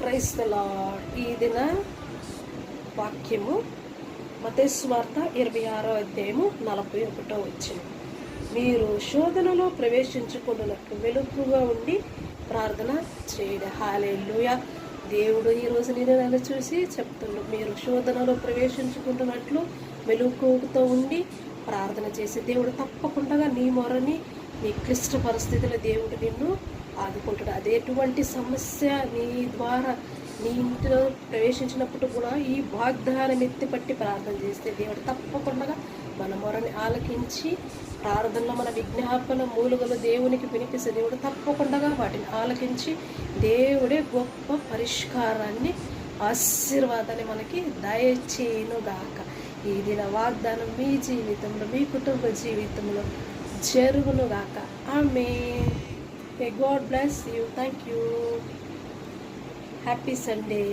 Praise the lord. ఈ దిన వాక్యము మత్తయి సువార్త 26వ అధ్యాయము 41వ వచనం. మీరు శోధనలో ప్రవేశించుకున్నట్లు మెలకుగా ఉండి ప్రార్థన చేయడం. హల్లెలూయా. దేవుడు ఈరోజు నేను చూసి చెప్తున్నాడు, మీరు శోధనలో ప్రవేశించుకుంటున్నట్లు మెలకువతో ఉండి ప్రార్థన చేసి దేవుడు తప్పకుండా నీ మొరని, నీ క్లిష్ట పరిస్థితుల్లో దేవుడు నిన్ను ఆదుకుంటాడు. అదేటువంటి సమస్య నీ ద్వారా నీ ఇంటిలో ప్రవేశించినప్పుడు కూడా ఈ వాగ్దానం ఎత్తిపట్టి ప్రార్థన చేస్తే దేవుడు తప్పకుండా మన మొరని ఆలకించి, ప్రార్థనలో మన విజ్ఞాపన మూలుగలు దేవునికి వినిపిస్తే దేవుడు తప్పకుండా వాటిని ఆలకించి దేవుడే గొప్ప పరిష్కారాన్ని, ఆశీర్వాదాన్ని మనకి దయచేయునుగాక. ఈ దిన వాగ్దానం మీ జీవితంలో, మీ కుటుంబ జీవితంలో జరుగునుగాక. ఆమేన్. May God bless you. Thank you. Happy Sunday.